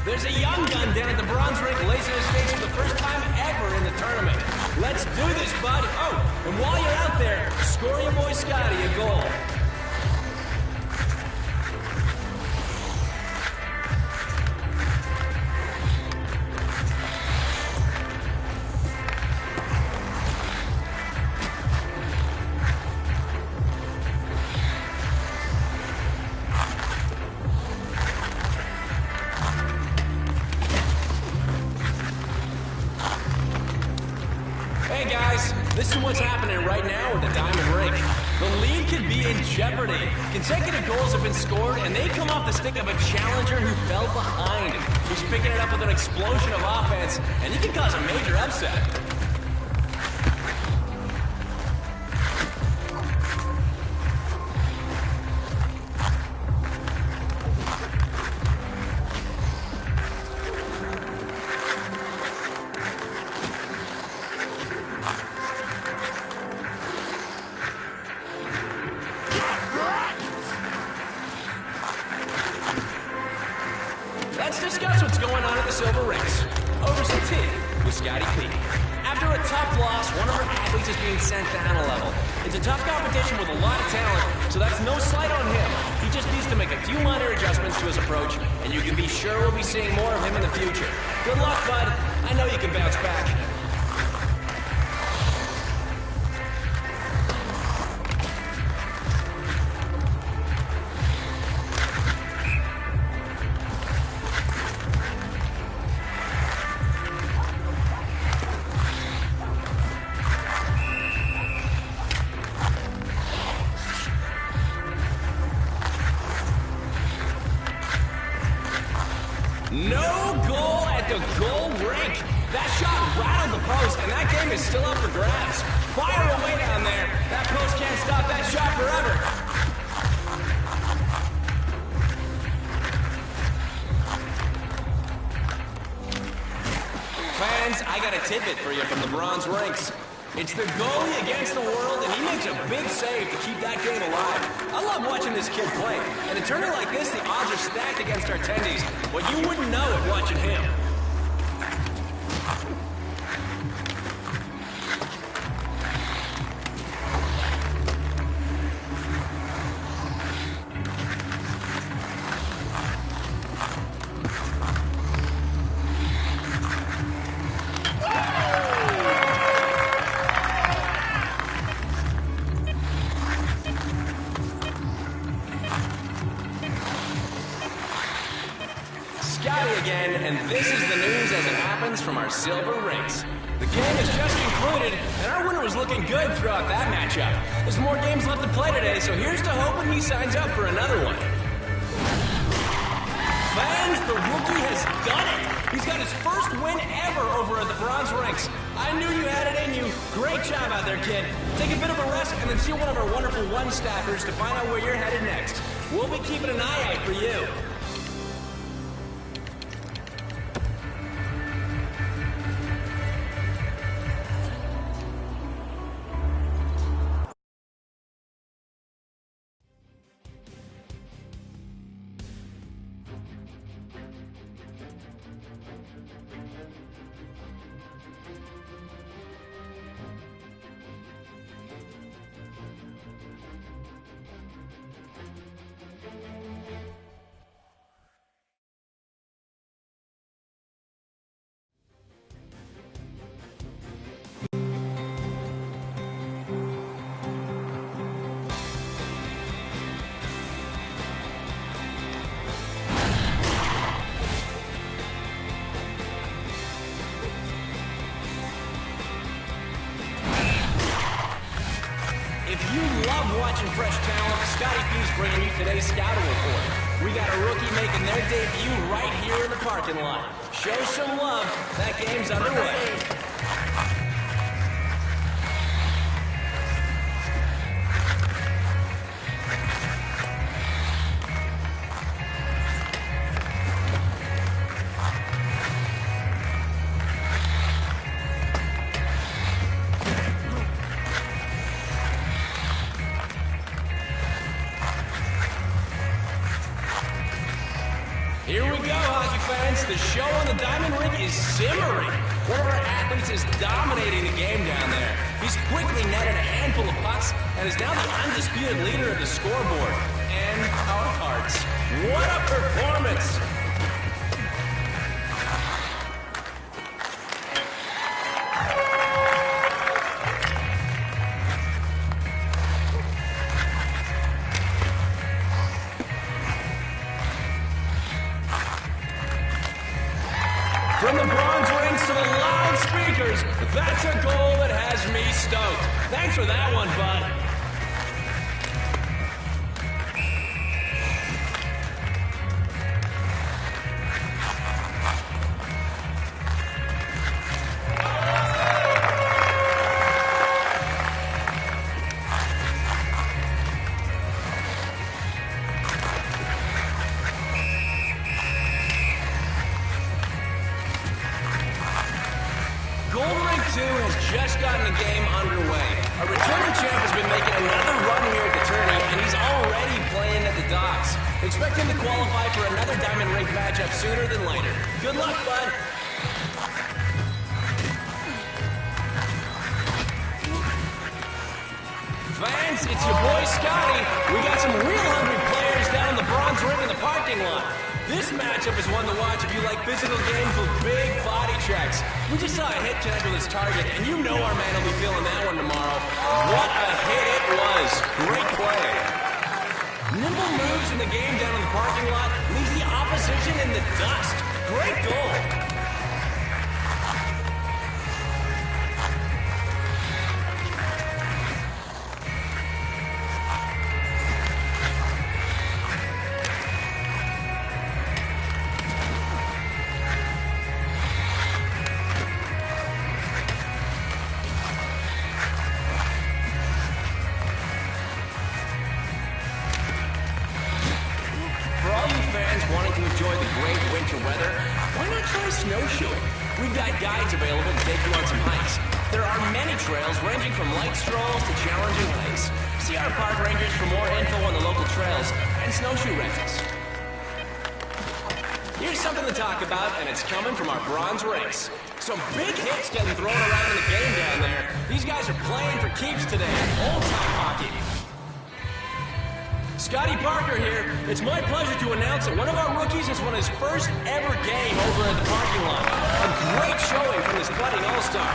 There's a young gun down at the Bronze Ring Laser Stage for the first time ever in the tournament. Let's do this, bud. Oh, and while you're out there, score your boy Scotty a goal. Hey guys, this is what's happening right now with the Diamond Ring. The lead could be in jeopardy. Consecutive goals have been scored, and they come off the stick of a challenger who fell behind. He's picking it up with an explosion of offense, and he can cause a major upset. Let's discuss what's going on at the Silver Rings. Over some tea with Scotty P. After a tough loss, one of our athletes is being sent down a level. It's a tough competition with a lot of talent, so that's no slight on him. He just needs to make a few minor adjustments to his approach, and you can be sure we'll be seeing more of him in the future. Good luck, bud. I know you can bounce back. No goal at the goal rink. That shot rattled the post, and that game is still up for grabs. Fire away down there. That post can't stop that shot forever. Fans, I got a tidbit for you from the Bronze Rinks. It's the goalie against the world, and he makes a big save to keep that game alive. I love watching this kid play. In a tournament like this, the odds are stacked against our attendees, but you wouldn't know it watching him. Scotty again, and this is the news as it happens from our Silver Rings. The game has just concluded, and our winner was looking good throughout that matchup. There's more games left to play today, so here's to hoping he signs up for another one. Fans, the rookie has done it! He's got his first win ever over at the Bronze Rinks. I knew you had it in you. Great job out there, kid. Take a bit of a rest and then see one of our wonderful one-staffers to find out where you're headed next. We'll be keeping an eye out for you. watching Fresh Talent. Scotty P's bringing you today's scouting report. We got a rookie making their debut right here in the parking lot. Show some love. That game's underway. Here we go, hockey fans. The show on the diamond rink is simmering. One of our athletes is dominating the game down there. He's quickly netted a handful of pucks and is now the undisputed leader of the scoreboard. And our hearts. What a performance! From the bronze rings to the loudspeakers, that's a goal that has me stoked. Thanks for that one, bud. Gold Ring 2 has just gotten the game underway. A returning champ has been making another run here at the tourney, and he's already playing at the docks. Expect him to qualify for another Diamond Ring matchup sooner than later. Good luck, bud. Fans, it's your boy Scotty. We got some real hungry players down in the bronze ring in the parking lot. This matchup is one to watch if you like physical games with big body checks. We just saw a hit connect with his target, and you know our man will be feeling that one tomorrow. What a hit it was. Great play. Nimble moves in the game down in the parking lot leaves the opposition in the dust. Great goal. Wanting to enjoy the great winter weather, why not try snowshoeing? We've got guides available to take you on some hikes. There are many trails ranging from light strolls to challenging hikes. See our park rangers for more info on the local trails and snowshoe rentals. Here's something to talk about, and it's coming from our bronze rinks. Some big hits getting thrown around in the game down there. These guys are playing for keeps today. Old-time hockey. Scotty Parker here. It's my pleasure to announce that one of our rookies has won his first ever game over at the parking lot. A great showing from this budding all-star.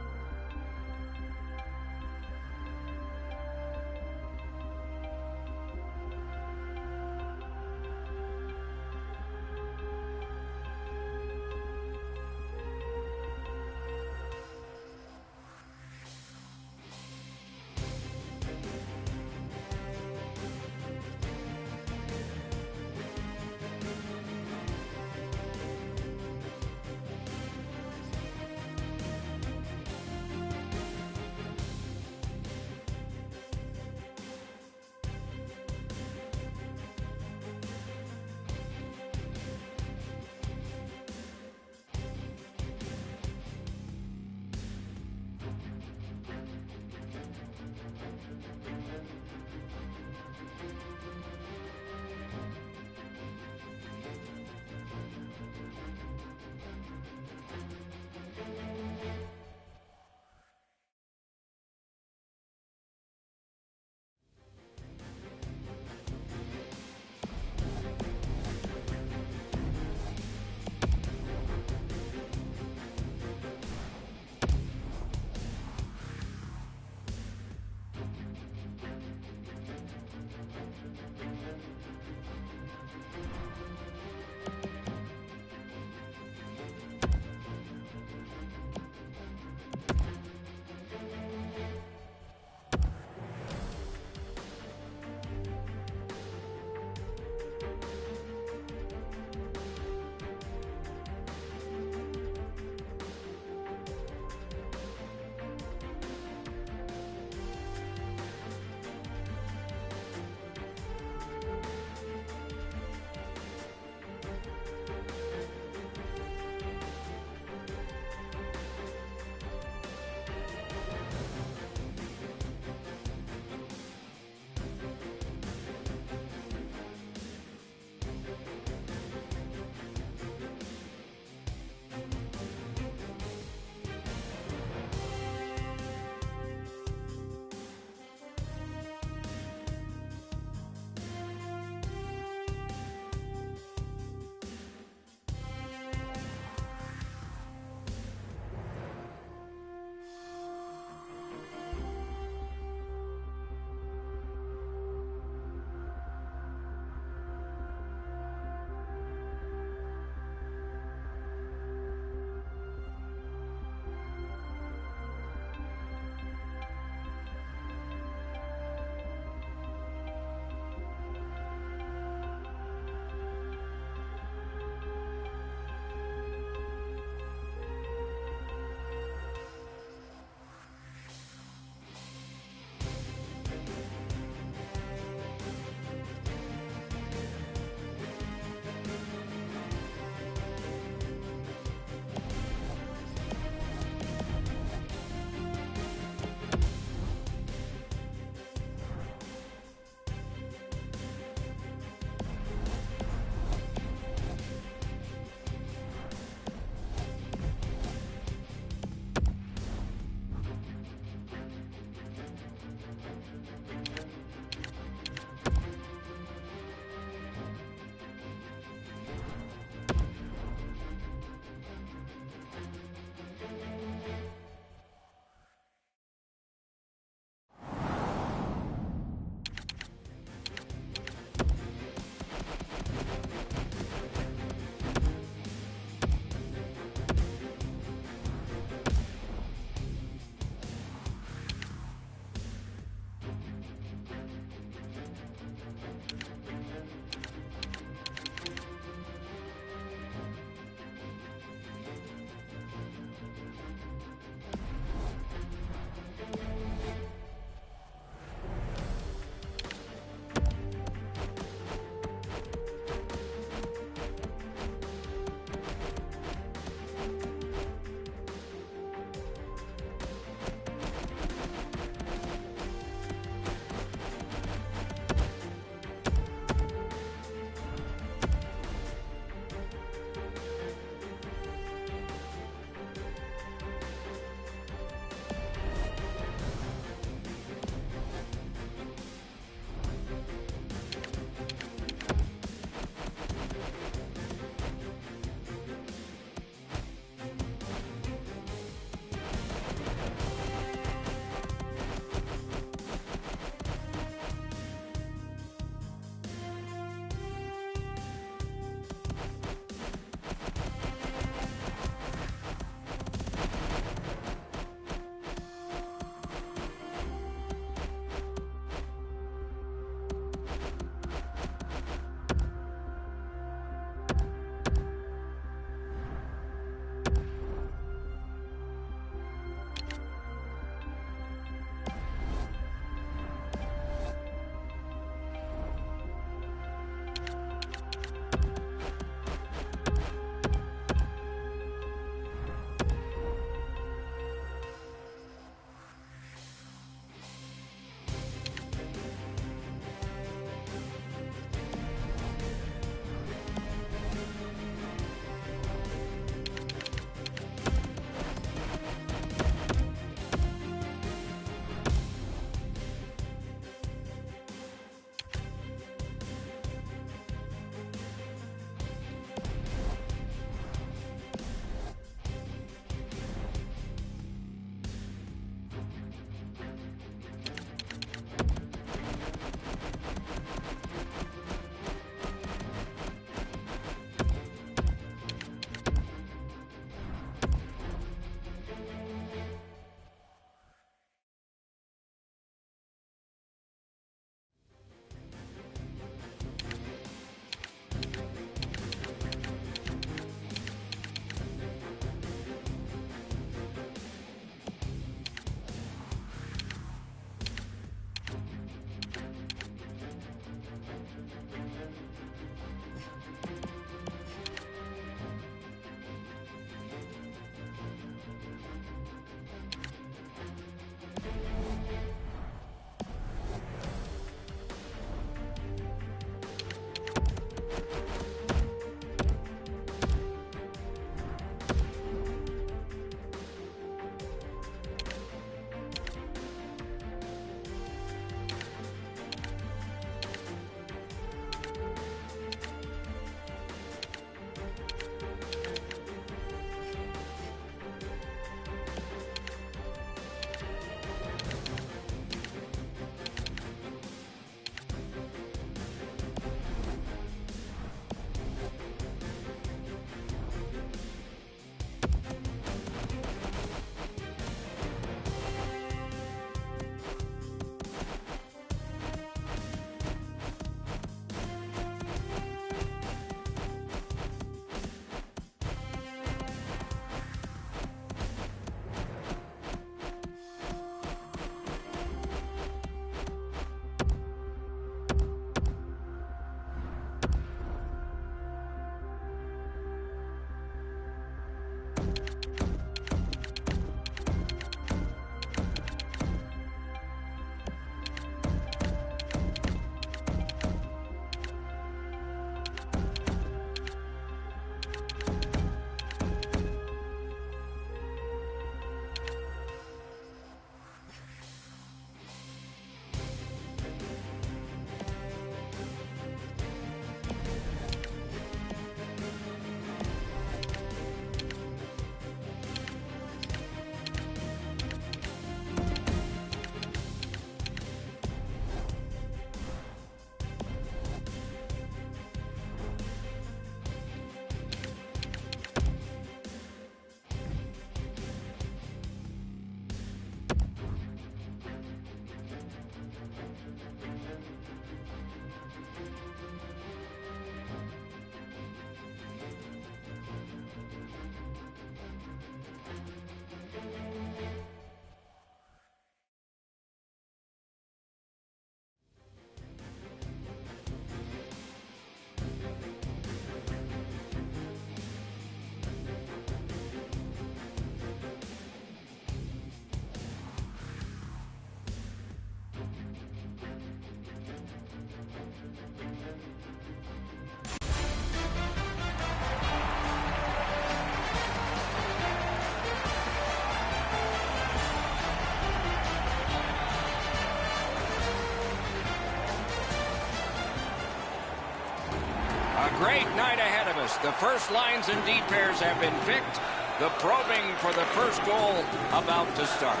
A great night ahead of us. The first lines and D pairs have been picked. The probing for the first goal about to start.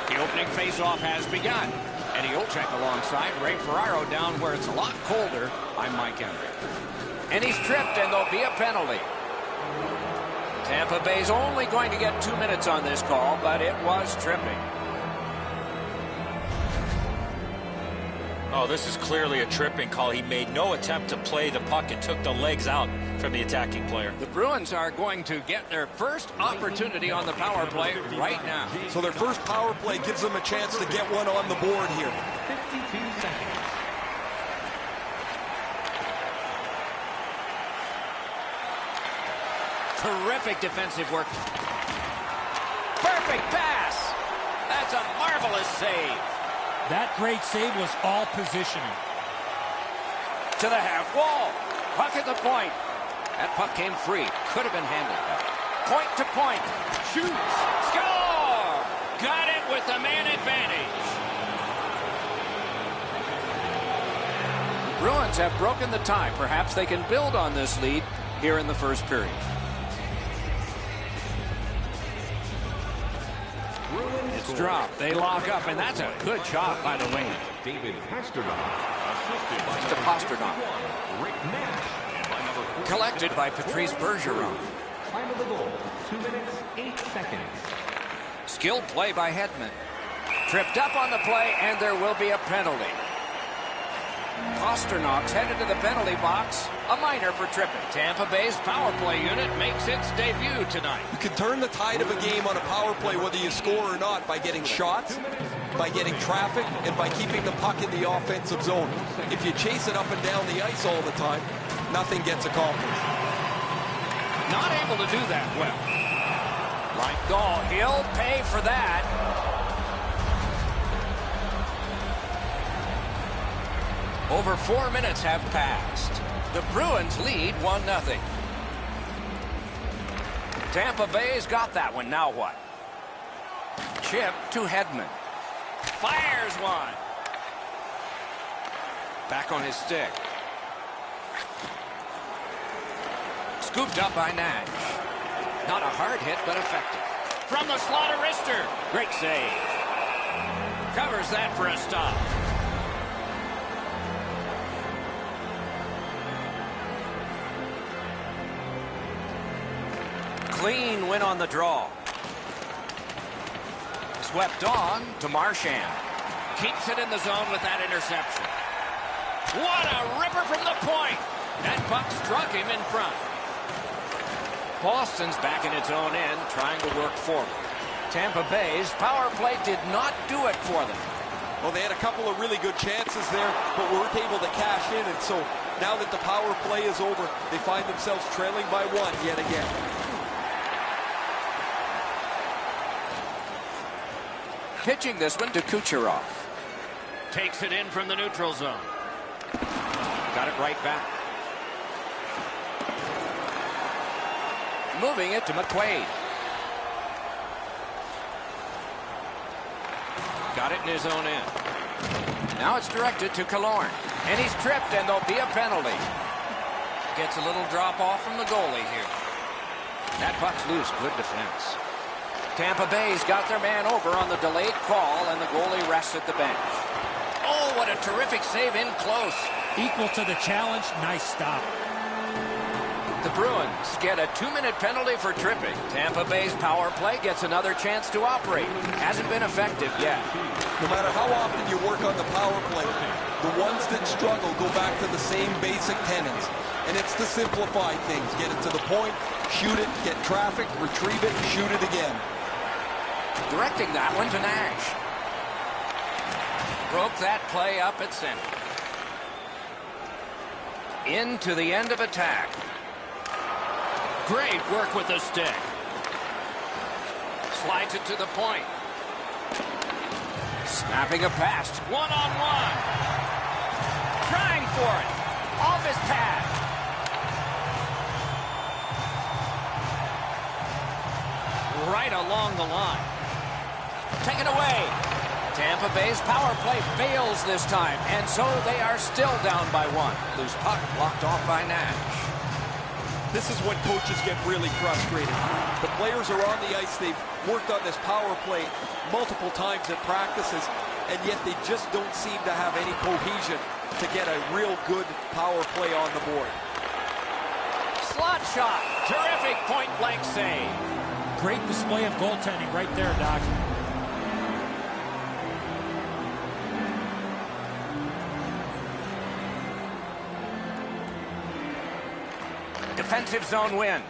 The opening face-off has begun. Eddie Olczyk alongside Ray Ferraro down where it's a lot colder. I'm Mike Henry. And he's tripped, and there'll be a penalty. Tampa Bay's only going to get 2 minutes on this call, but it was tripping. Oh, this is clearly a tripping call. He made no attempt to play the puck and took the legs out from the attacking player. The Bruins are going to get their first opportunity on the power play right now. So their first power play gives them a chance to get one on the board here. 52 seconds. Terrific defensive work. Perfect pass. That's a marvelous save. That great save was all positioning. To the half wall. Puck at the point. That puck came free. Could have been handled better. Point to point. Shoots. Score! Got it with the man advantage. The Bruins have broken the tie. Perhaps they can build on this lead here in the first period. It's dropped. They lock up, and that's a good shot by the wing. David Pasternak. To Pasternak. Collected by Patrice Bergeron. Time of the goal, 2 minutes, 8 seconds. Skilled play by Hedman. Tripped up on the play, and there will be a penalty. Pasternak's headed to the penalty box. A minor for tripping. Tampa Bay's power play unit makes its debut tonight. You can turn the tide of a game on a power play whether you score or not by getting shots, by getting traffic, and by keeping the puck in the offensive zone. If you chase it up and down the ice all the time, nothing gets accomplished. Not able to do that well. Like goal, he'll pay for that. Over 4 minutes have passed. The Bruins lead 1-0. Tampa Bay's got that one. Now what? Chip to Hedman. Fires one. Back on his stick. Scooped up by Nash. Not a hard hit, but effective. From the slot of wrister. Great save. Covers that for a stop. Clean win on the draw. Swept on to Marchand. Keeps it in the zone with that interception. What a ripper from the point. That puck struck him in front. Boston's back in its own end, trying to work forward. Tampa Bay's power play did not do it for them. Well, they had a couple of really good chances there, but weren't able to cash in. And so now that the power play is over, they find themselves trailing by one yet again. Pitching this one to Kucherov. Takes it in from the neutral zone. Got it right back. Moving it to McQuaid. Got it in his own end. Now it's directed to Killorn. And he's tripped, and there'll be a penalty. Gets a little drop off from the goalie here. That puck's loose. Good defense. Tampa Bay's got their man over on the delayed call, and the goalie rests at the bench. Oh, what a terrific save in close. Equal to the challenge. Nice stop. The Bruins get a 2-minute penalty for tripping. Tampa Bay's power play gets another chance to operate. Hasn't been effective yet. No matter how often you work on the power play, the ones that struggle go back to the same basic tenets. And it's to simplify things. Get it to the point, shoot it, get traffic, retrieve it, shoot it again. Directing that one to Nash. Broke that play up at center. Into the end of attack. Great work with the stick. Slides it to the point. Snapping a pass. One-on-one. Trying for it. Off his pad. Right along the line. Taken away. Tampa Bay's power play fails this time, and so they are still down by 1. Loose puck blocked off by Nash. This is when coaches get really frustrated. The players are on the ice. They've worked on this power play multiple times in practices, and yet they just don't seem to have any cohesion to get a real good power play on the board. Slot shot. Terrific point-blank save. Great display of goaltending right there, Doc. Defensive zone win.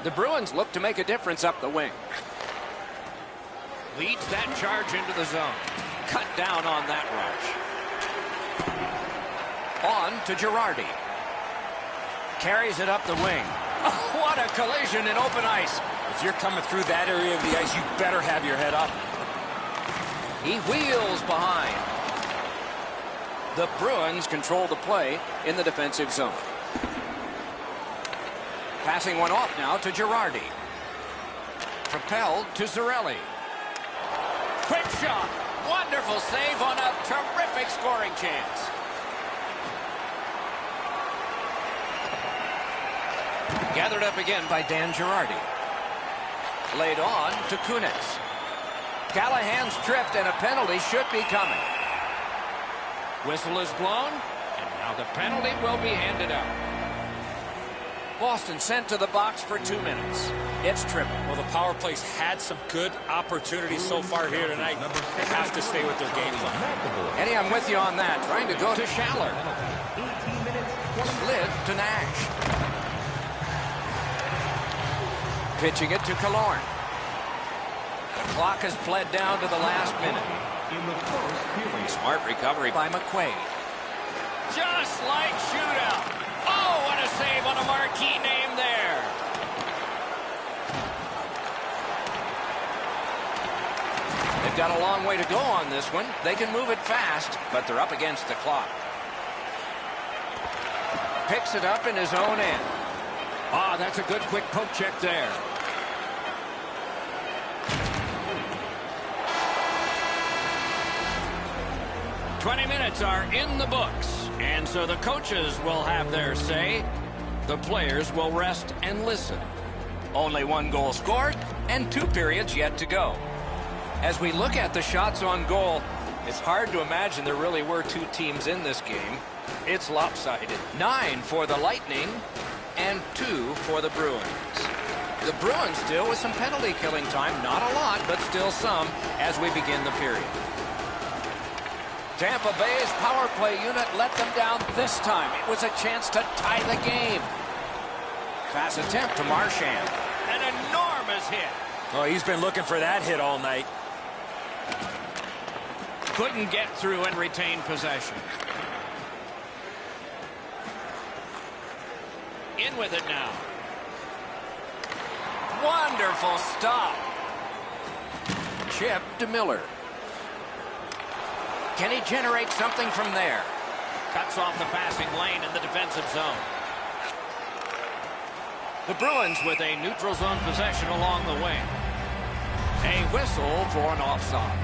The Bruins look to make a difference up the wing. Leads that charge into the zone. Cut down on that rush. On to Girardi. Carries it up the wing. Oh, what a collision in open ice. If you're coming through that area of the ice, you better have your head up. He wheels behind. The Bruins control the play in the defensive zone. Passing one off now to Girardi. Propelled to Cirelli. Quick shot. Wonderful save on a terrific scoring chance. Gathered up again by Dan Girardi. Laid on to Kunitz. Callahan's tripped and a penalty should be coming. Whistle is blown, and now the penalty will be handed out. Boston sent to the box for 2 minutes. It's tripped. Well, the power play's had some good opportunities so far here tonight. They have to stay with their game plan. Eddie, I'm with you on that. Trying to go to Schaller. Slid to Nash. Pitching it to Killorn. The clock has bled down to the last minute. Smart recovery by McQuaid. Just like shootout. Oh, what a save on a marquee name there. They've got a long way to go on this one. They can move it fast, but they're up against the clock. Picks it up in his own end. Ah, that's a good quick poke check there. "20 minutes are in the books, and so the coaches will have their say. The players will rest and listen. Only 1 goal scored and 2 periods yet to go." As we look at the shots on goal, it's hard to imagine there really were 2 teams in this game. It's lopsided. 9 for the Lightning and 2 for the Bruins. The Bruins still with some penalty killing time. Not a lot, but still some as we begin the period. Tampa Bay's power play unit let them down this time. It was a chance to tie the game. Pass attempt to Marchand. An enormous hit. Oh, he's been looking for that hit all night. Couldn't get through and retain possession. In with it now. Wonderful stop. Chip to Miller. Can he generate something from there? Cuts off the passing lane in the defensive zone. The Bruins with a neutral zone possession along the wing. A whistle for an offside.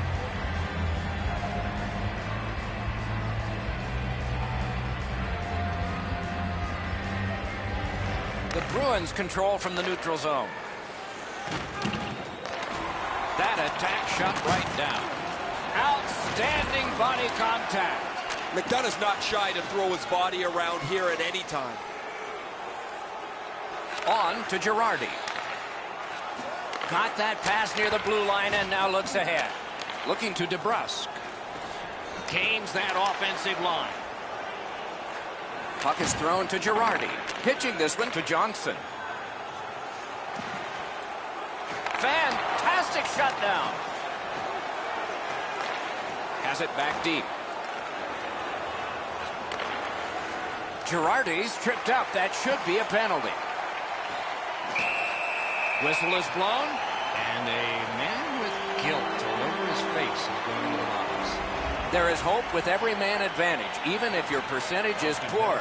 The Bruins control from the neutral zone. That attack shut right down. Outstanding body contact. McDonough's not shy to throw his body around here at any time. On to Girardi. Got that pass near the blue line and now looks ahead. Looking to DeBrusk. Gains that offensive line. Puck is thrown to Girardi. Pitching this one to Johnson. Fantastic shutdown. Has it back deep. Girardi's tripped up. That should be a penalty. Whistle is blown, and a man with guilt all over his face is going to the box. There is hope with every man advantage, even if your percentage is poor.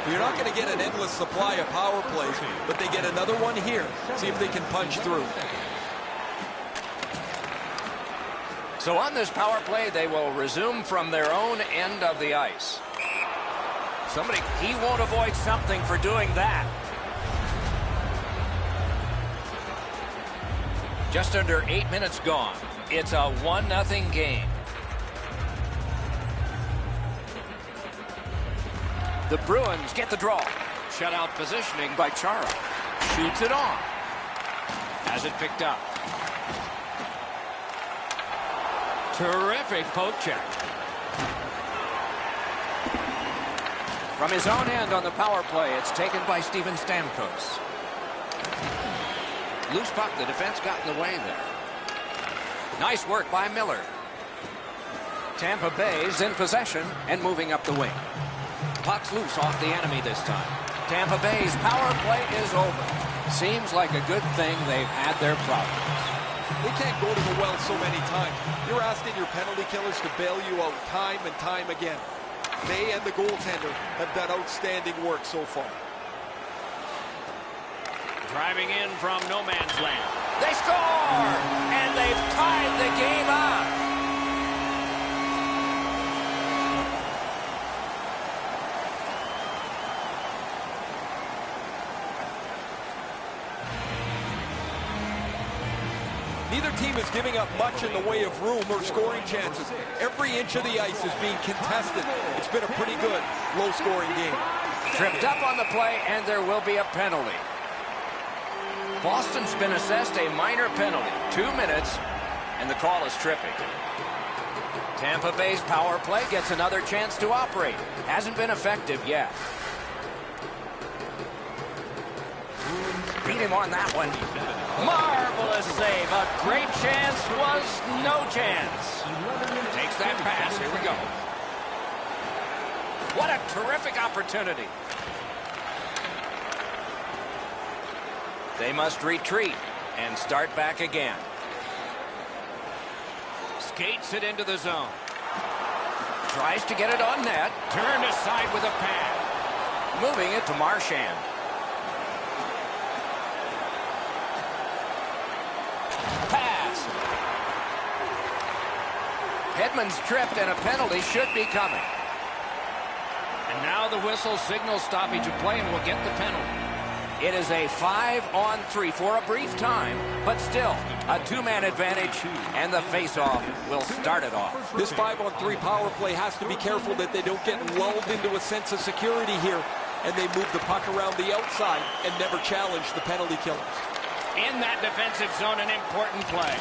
You're not going to get an endless supply of power plays, but they get another one here. See if they can punch through. So on this power play, they will resume from their own end of the ice. He won't avoid something for doing that. Just under 8 minutes gone. It's a 1-0 game. The Bruins get the draw. Shutout positioning by Chara. Shoots it on. Has it picked up. Terrific poke check. From his own end on the power play, it's taken by Steven Stamkos. Loose puck, the defense got in the way there. Nice work by Miller. Tampa Bay's in possession and moving up the wing. Puck's loose off the enemy this time. Tampa Bay's power play is over. Seems like a good thing they've had their problems. They can't go to the well so many times. You're asking your penalty killers to bail you out time and time again. They and the goaltender have done outstanding work so far. Driving in from no man's land. They score! And they've tied the game up. Neither team is giving up much in the way of room or scoring chances. Every inch of the ice is being contested. It's been a pretty good, low-scoring game. Tripped up on the play, and there will be a penalty. Boston's been assessed a minor penalty. 2 minutes, and the call is tripping. Tampa Bay's power play gets another chance to operate. Hasn't been effective yet. Beat him on that one. Marvelous save. A great chance was no chance. Takes that pass. Here we go. What a terrific opportunity. They must retreat and start back again. Skates it into the zone. Tries to get it on net. Turned aside with a pad. Moving it to Marchand. Pass. Hedman's tripped and a penalty should be coming. And now the whistle signals stoppage of play and will get the penalty. It is a 5-on-3 for a brief time, but still a 2-man advantage, and the face-off will start it off. This 5-on-3 power play has to be careful that they don't get lulled into a sense of security here, and they move the puck around the outside and never challenge the penalty killers. In that defensive zone, an important play.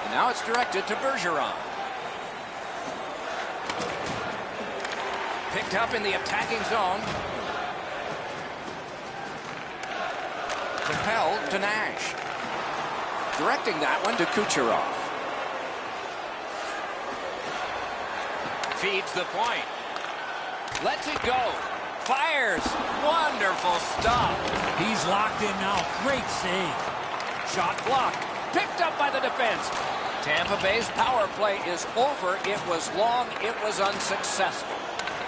And now it's directed to Bergeron. Picked up in the attacking zone. Chel to Nash. Directing that one to Kucherov. Feeds the point. Lets it go. Fires. Wonderful stop. He's locked in now. Great save. Shot blocked. Picked up by the defense. Tampa Bay's power play is over. It was long. It was unsuccessful.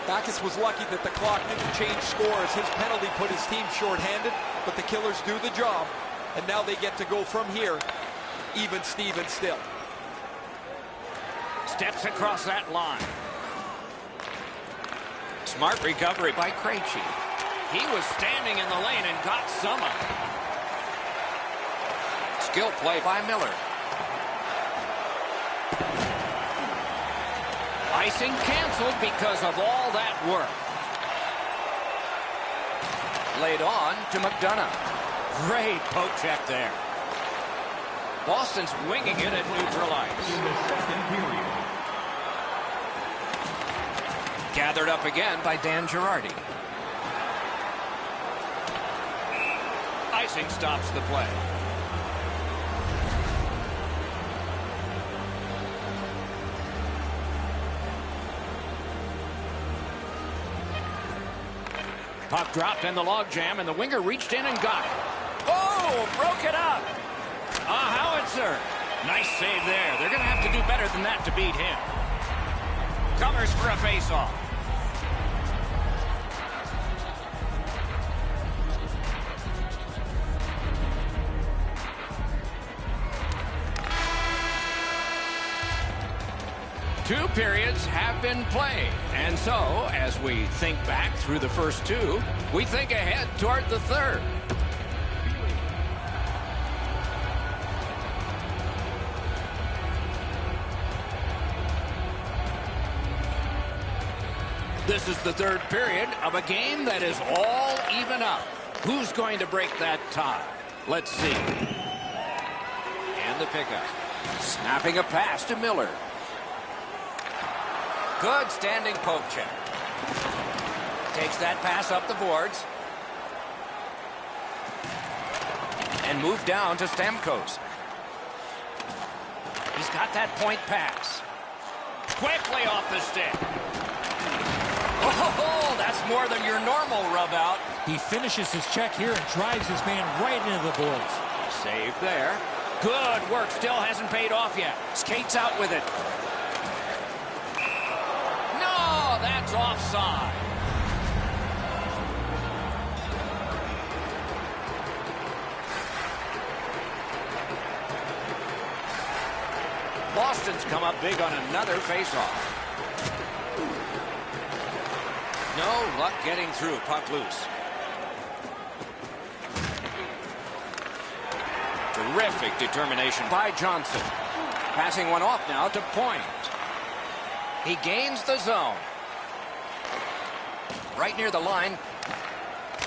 Backus was lucky that the clock didn't change scores. His penalty put his team shorthanded, but the Killers do the job, and now they get to go from here, even Steven still. Steps across that line. Smart recovery by Krejci. He was standing in the lane and got some of it. Skill play by Miller. Icing canceled because of all that work. Laid on to McDonough. Great poke check there. Boston's winging it at neutral ice. Gathered up again by Dan Girardi. Icing stops the play. Puck dropped in the logjam, and the winger reached in and got it. Oh, broke it up. A howitzer. Nice save there. They're going to have to do better than that to beat him. Covers for a faceoff. 2 periods have been played. And so, as we think back through the first 2, we think ahead toward the third. This is the third period of a game that is all even up. Who's going to break that tie? Let's see. And the pickup. Snapping a pass to Miller. Good standing poke check. Takes that pass up the boards. And moved down to Stamkos. He's got that point pass. Quickly off the stick. Oh, that's more than your normal rub out. He finishes his check here and drives his man right into the boards. Save there. Good work. Still hasn't paid off yet. Skates out with it. No, that's offside. Boston's come up big on another faceoff. No luck getting through. Puck loose. Terrific determination by Johnson. Passing one off now to Point. He gains the zone. Right near the line.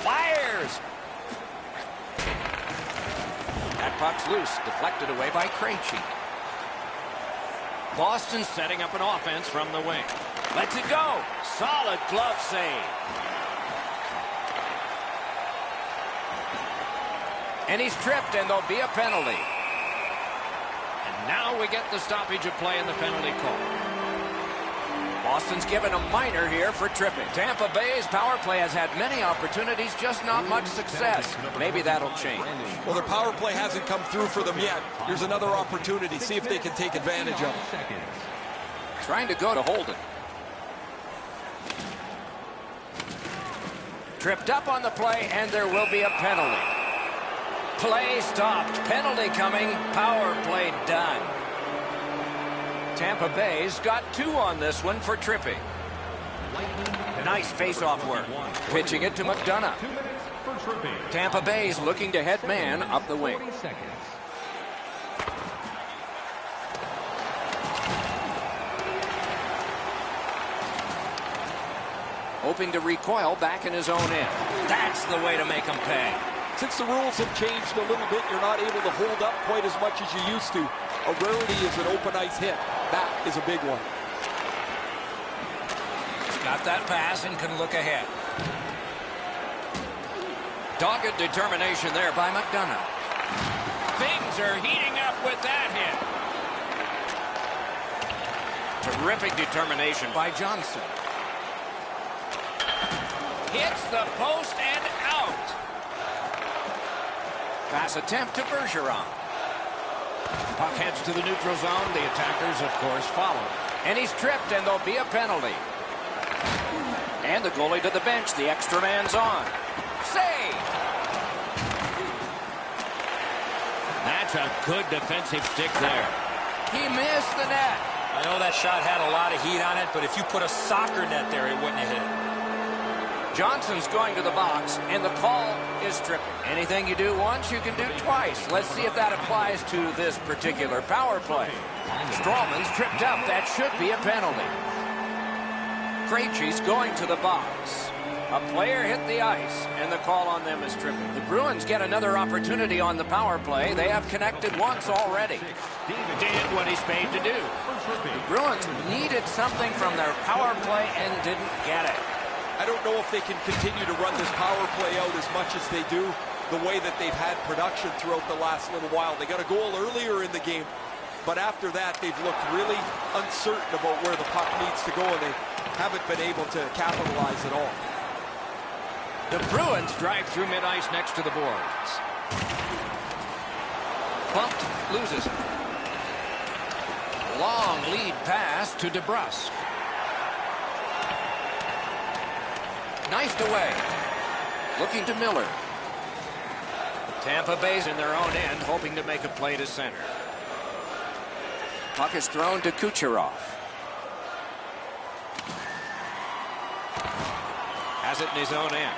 Fires. That puck's loose. Deflected away by Krejci. Boston setting up an offense from the wing. Lets it go. Solid glove save. And he's tripped, and there'll be a penalty. And now we get the stoppage of play in the penalty call. Boston's given a minor here for tripping. Tampa Bay's power play has had many opportunities, just not much success. Maybe that'll change. Well, their power play hasn't come through for them yet. Here's another opportunity. See if they can take advantage of it. Trying to go to hold it. Tripped up on the play, and there will be a penalty. Play stopped. Penalty coming. Power play done. Tampa Bay's got 2 on this one for tripping. Nice face-off work. Pitching it to McDonough. Tampa Bay's looking to head man up the wing. Hoping to recoil back in his own end. That's the way to make him pay. Since the rules have changed a little bit, you're not able to hold up quite as much as you used to. A rarity is an open ice hit. That is a big one. He's got that pass and can look ahead. Dogged determination there by McDonough. Things are heating up with that hit. Terrific determination by Johnson. Hits the post and out. Pass attempt to Bergeron. Puck heads to the neutral zone. The attackers, of course, follow. And he's tripped, and there'll be a penalty. And the goalie to the bench. The extra man's on. Save! That's a good defensive stick there. He missed the net. I know that shot had a lot of heat on it, but if you put a soccer net there, it wouldn't have hit. Johnson's going to the box, and the call is tripping. Anything you do once, you can do twice. Let's see if that applies to this particular power play. Strawman's tripped up. That should be a penalty. Krejci's going to the box. A player hit the ice, and the call on them is tripping. The Bruins get another opportunity on the power play. They have connected once already. Did what he's paid to do. The Bruins needed something from their power play and didn't get it. I don't know if they can continue to run this power play out as much as they do, the way that they've had production throughout the last little while. They got a goal earlier in the game, but after that, they've looked really uncertain about where the puck needs to go, and they haven't been able to capitalize at all. The Bruins drive through mid-ice next to the boards. Bumped, loses it. Long lead pass to DeBrusque. Knifed away. Looking to Miller. Tampa Bay's in their own end, hoping to make a play to center. Puck is thrown to Kucherov. has it in his own end.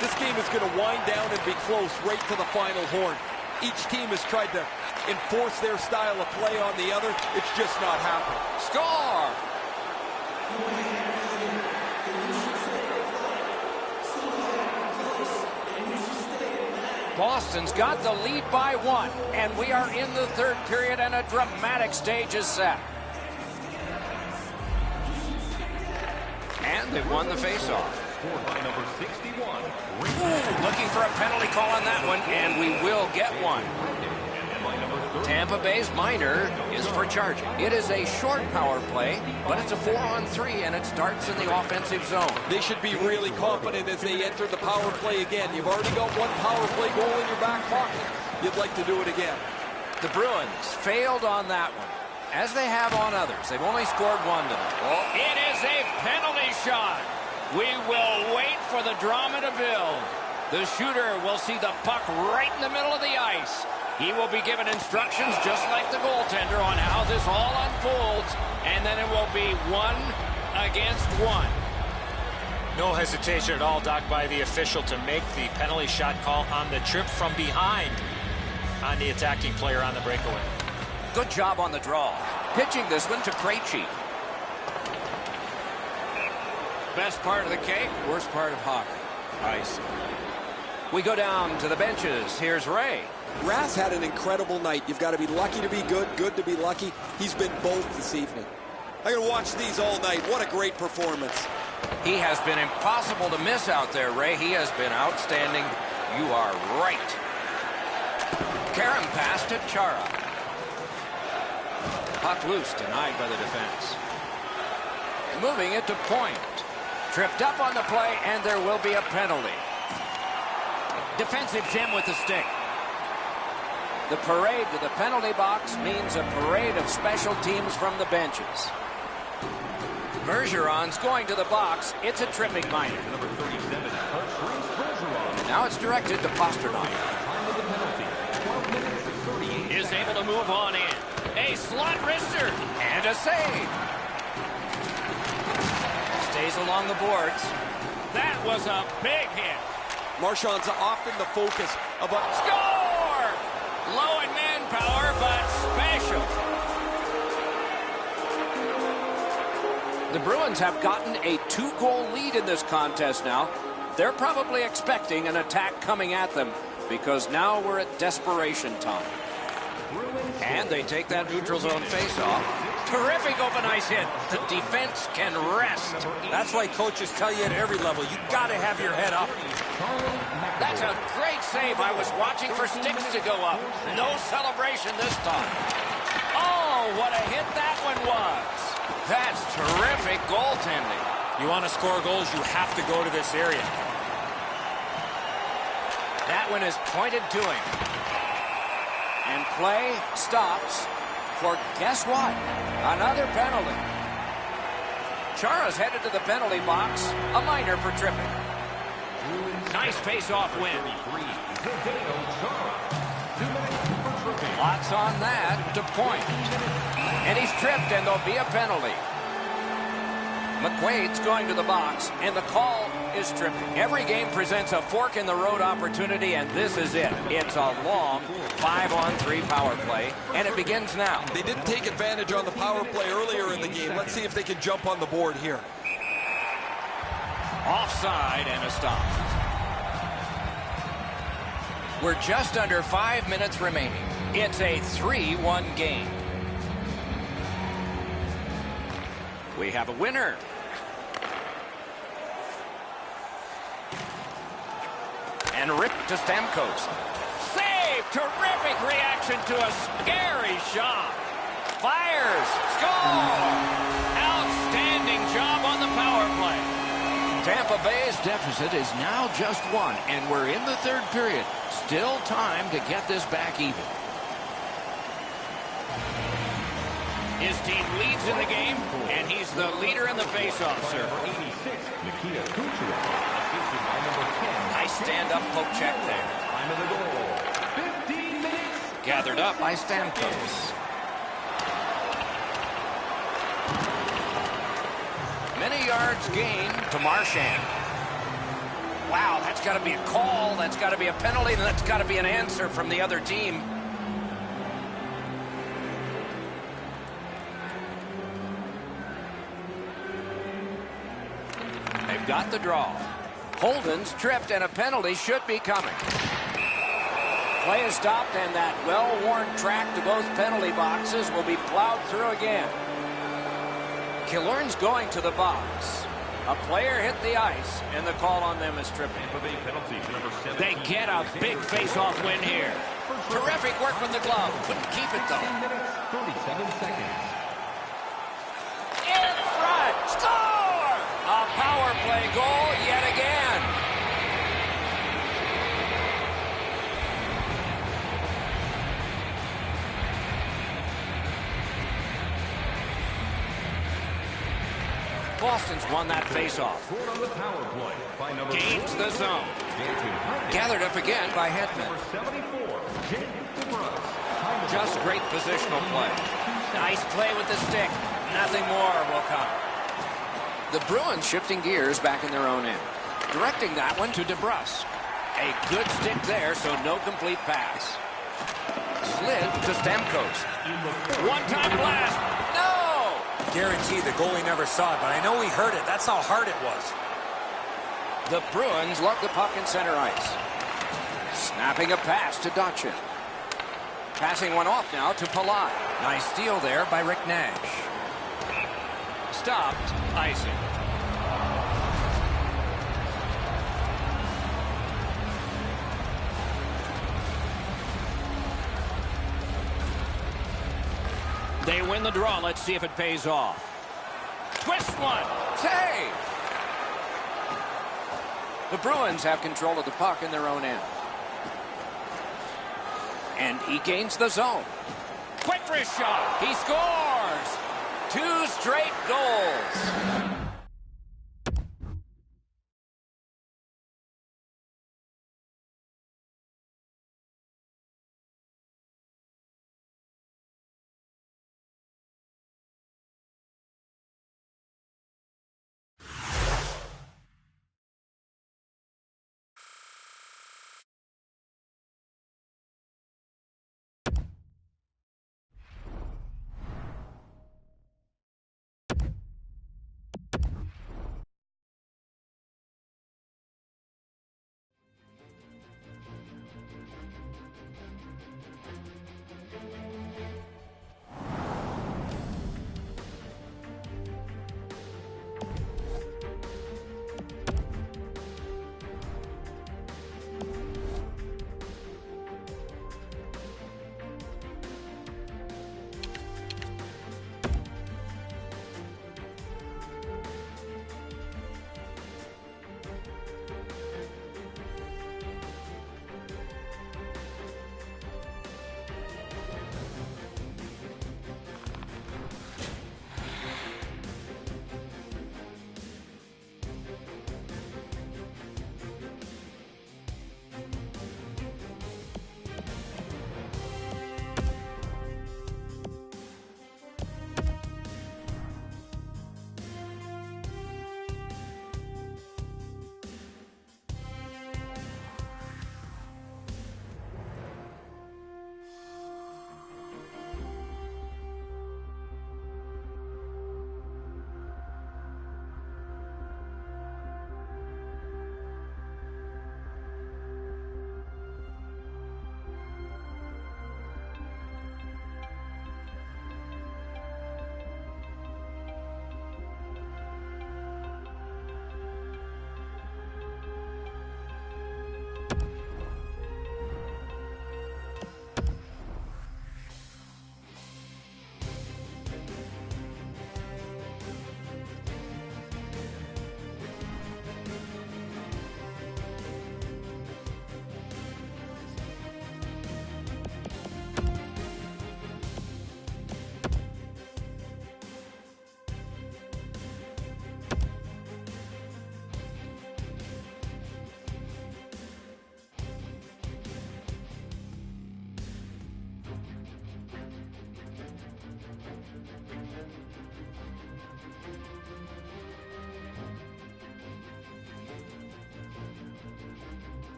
This game is going to wind down and be close right to the final horn. Each team has tried to enforce their style of play on the other. It's just not happening. Score! Boston's got the lead by 1, and we are in the third period, and a dramatic stage is set. And they've won the faceoff. Number 61. Looking for a penalty call on that one, and we will get one. Tampa Bay's minor is for charging. It is a short power play, but it's a 4-on-3, and it starts in the offensive zone. They should be really confident as they enter the power play again. You've already got one power play goal in your back pocket. You'd like to do it again. The Bruins failed on that one, as they have on others. They've only scored one tonight. Oh, it is a penalty shot. We will wait for the drama to build. The shooter will see the puck right in the middle of the ice. He will be given instructions, just like the goaltender, on how this all unfolds, and then it will be 1 against 1. No hesitation at all, Doc, by the official to make the penalty shot call on the trip from behind on the attacking player on the breakaway. Good job on the draw. Pitching this one to Krejci. Best part of the cake, worst part of hockey. Ice. We go down to the benches. Here's Ray. Rass had an incredible night. You've got to be lucky to be good, good to be lucky. He's been both this evening. I'm going to watch these all night. What a great performance. He has been impossible to miss out there, Ray. He has been outstanding. You are right. Karam pass to Chara. Puck loose, denied by the defense. Moving it to point. Tripped up on the play, and there will be a penalty. Defensive Jim with the stick. The parade to the penalty box means a parade of special teams from the benches. Bergeron's going to the box. It's a tripping minor. Number 37, Now it's directed to Pasternak. time of the penalty. 12 minutes and 38 Is able to move on in. A slot wrister and a save. Stays along the boards. That was a big hit. Marchand's often the focus of a... Score! Low in manpower, but special. The Bruins have gotten a 2-goal lead in this contest now. They're probably expecting an attack coming at them because now we're at desperation time. And they take that neutral zone faceoff. Terrific open ice hit. The defense can rest. That's why coaches tell you at every level, you got to have your head up. That's a great save. I was watching for sticks to go up. No celebration this time. Oh, what a hit that one was. That's terrific goaltending. You want to score goals, you have to go to this area. That one is pointed to him. And play stops for, guess what? Another penalty. Chara's headed to the penalty box. A minor for tripping. Nice face-off win. Lots on that to point. And he's tripped, and there'll be a penalty. McQuaid's going to the box, and the call is tripping. Every game presents a fork-in-the-road opportunity, and this is it. It's a long 5-on-3 power play, and it begins now. They didn't take advantage on the power play earlier in the game. Let's see if they can jump on the board here. Offside and a stop. We're just under 5 minutes remaining. It's a 3-1 game. We have a winner. And ripped to Stamkos. Save! Terrific reaction to a scary shot. Fires! Score! Outstanding job on the power play. Tampa Bay's deficit is now just 1, and we're in the third period. Still time to get this back even. His team leads in the game, and he's the leader in the faceoff, sir. Nice stand-up poke check there. Gathered up by Stamkos. Many yards gained to Marchand. Wow, that's got to be a call. That's got to be a penalty. And that's got to be an answer from the other team. They've got the draw. Holden's tripped, and a penalty should be coming. Play is stopped, and that well-worn track to both penalty boxes will be plowed through again. Killorn's going to the box. A player hit the ice, and the call on them is tripping. They get a big face-off win here. Terrific work with the glove. Couldn't keep it, though. 37 seconds. In front. Score! A power play goal yet again. Boston's won that face-off. Gains the zone. Gathered up again by Hetman. Just great positional play. Nice play with the stick. Nothing more will come. The Bruins shifting gears back in their own end. Directing that one to DeBrus. A good stick there, so no complete pass. Slid to Stamkos. One-time blast. No! Guaranteed the goalie never saw it, but I know he heard it. That's how hard it was. The Bruins lug the puck in center ice. Snapping a pass to Dotchin. Passing one off now to Palat. Nice steal there by Rick Nash. Stopped icing. They win the draw. Let's see if it pays off. Twist one. Save. The Bruins have control of the puck in their own end. And he gains the zone. Quick wrist shot. He scores. 2 straight goals.